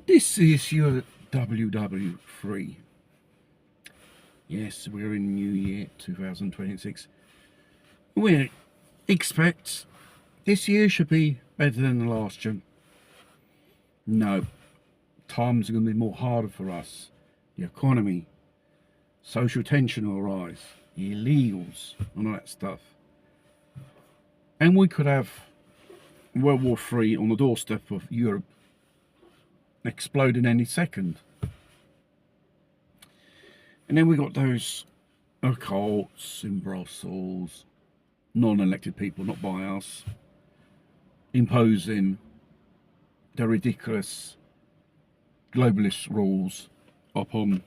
This is your WW3. Yes, we're in New Year 2026. We expect this year should be better than the last year. No, times are going to be more harder for us. The economy, social tension will rise, the illegals, and all that stuff. And we could have World War III on the doorstep of Europe exploding any second. And then we got those occults in Brussels, non-elected people, not by us, imposing their ridiculous globalist rules upon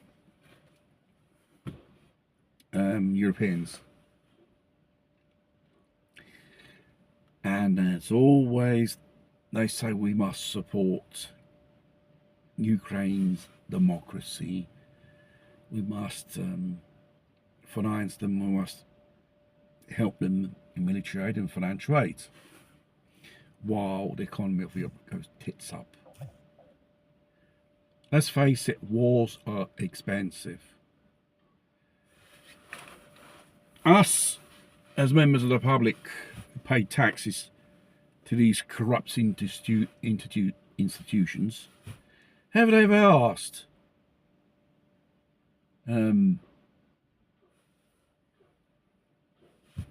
Europeans. And as always, they say we must support Ukraine's democracy. We must finance them. We must help them in military aid and financial aid, while the economy of Europe goes tits up. Let's face it, wars are expensive. Us, as members of the public who pay taxes to these corrupt institutions, have they ever asked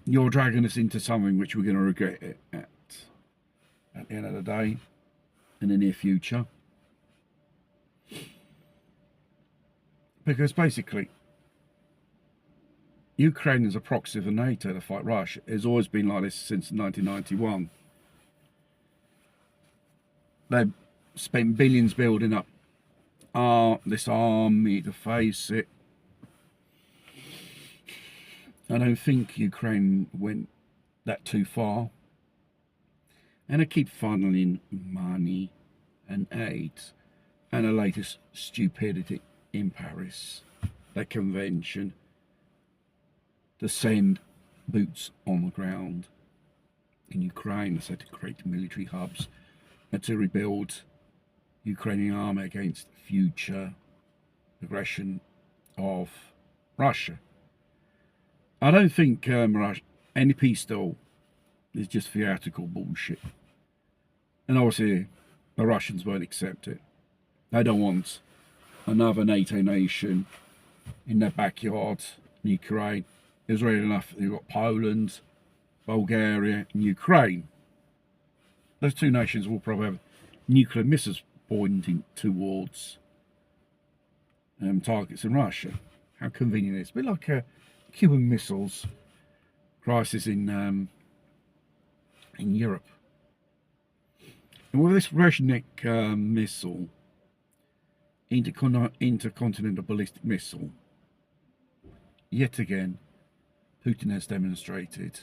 you're dragging us into something which we're going to regret it at the end of the day, in the near future? Because basically, Ukraine is a proxy for NATO to fight Russia. It's always been like this since 1991. They've spent billions building up this army to face it. I don't think Ukraine went that too far. And they keep funneling money and aid. And the latest stupidity in Paris, that convention, to send boots on the ground in Ukraine, so to create military hubs and to rebuild Ukrainian army against future aggression of Russia. I don't think any peace deal is just theatrical bullshit. And obviously the Russians won't accept it. They don't want another NATO nation in their backyard in Ukraine. There's already enough. You've got Poland, Bulgaria and Ukraine. Those two nations will probably have nuclear missiles pointing towards targets in Russia. How convenient it is. A bit like a Cuban missiles crisis in Europe. And with this Rezhnik missile, intercontinental ballistic missile, yet again, Putin has demonstrated,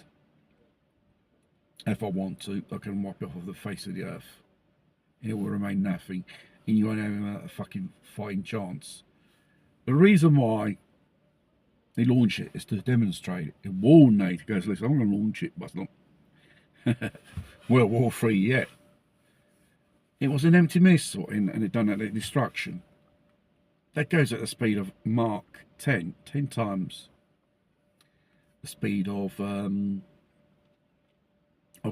if I want to, I can wipe it off the face of the earth. It will remain nothing, and you won't have a fucking fighting chance. The reason why they launch it is to demonstrate it, warn NATO, goes, listen, I'm going to launch it, but it's not World War III yet. It was an empty missile, and it done that destruction. That goes at the speed of Mach 10 times the speed of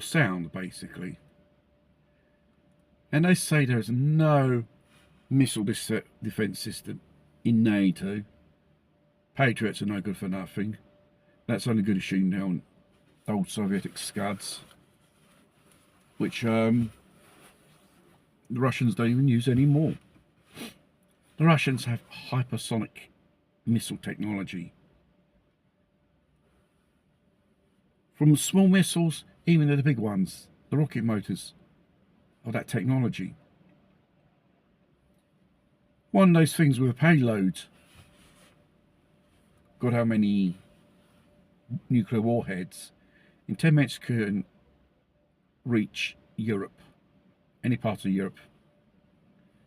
sound, basically. And they say there is no missile defense system in NATO. Patriots are no good for nothing. That's only good at shooting down old Soviet scuds, which the Russians don't even use anymore. The Russians have hypersonic missile technology. From the small missiles, even to the big ones, the rocket motors of that technology. One of those things with a payload, got how many nuclear warheads, in 10 minutes can reach Europe, any part of Europe,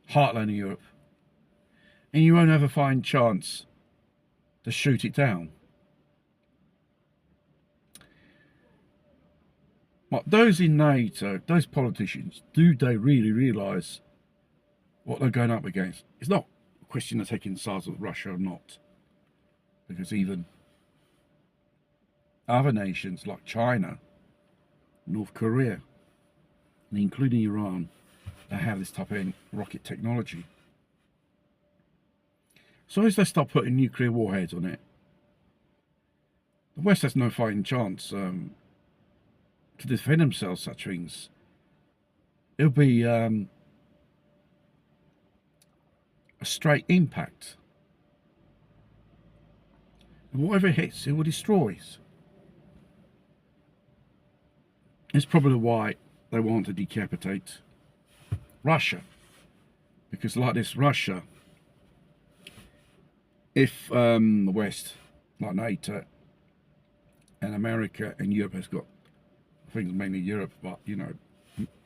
heartland of Europe, and you won't have a fine chance to shoot it down. But those in NATO, those politicians, do they really realise what they're going up against. It's not a question of taking sides with Russia or not, because even other nations like China, North Korea, and including Iran, they have this type of rocket technology. So as they start putting nuclear warheads on it, the West has no fighting chance to defend themselves. Such things, it'll be a straight impact, and whatever hits, it will destroy. It's probably why they want to decapitate Russia, because like this, Russia, if the West, like NATO and America and Europe has got, I think mainly Europe, but you know,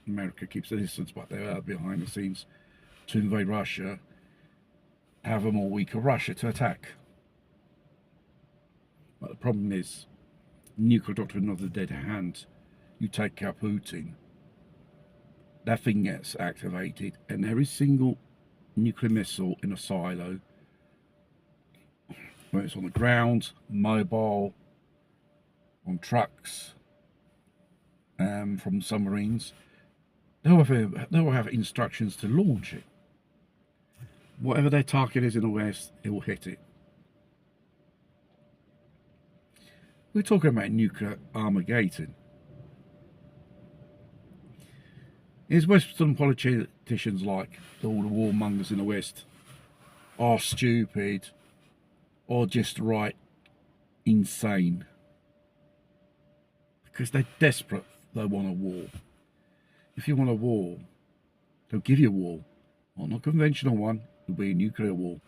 America keeps a distance, but they are behind the scenes to invade Russia, have a more weaker Russia to attack. But the problem is, nuclear doctrine of the dead hand. You take out Putin, that thing gets activated, and every single nuclear missile in a silo, whether it's on the ground, mobile, on trucks, from submarines, they will have instructions to launch it. Whatever their target is in the West, it will hit it. We're talking about nuclear Armageddon. Is Western politicians like all the warmongers in the West are stupid or just right insane? Because they're desperate, they want a war. If you want a war, they'll give you a war. Well, not a conventional one, it'll be a nuclear war.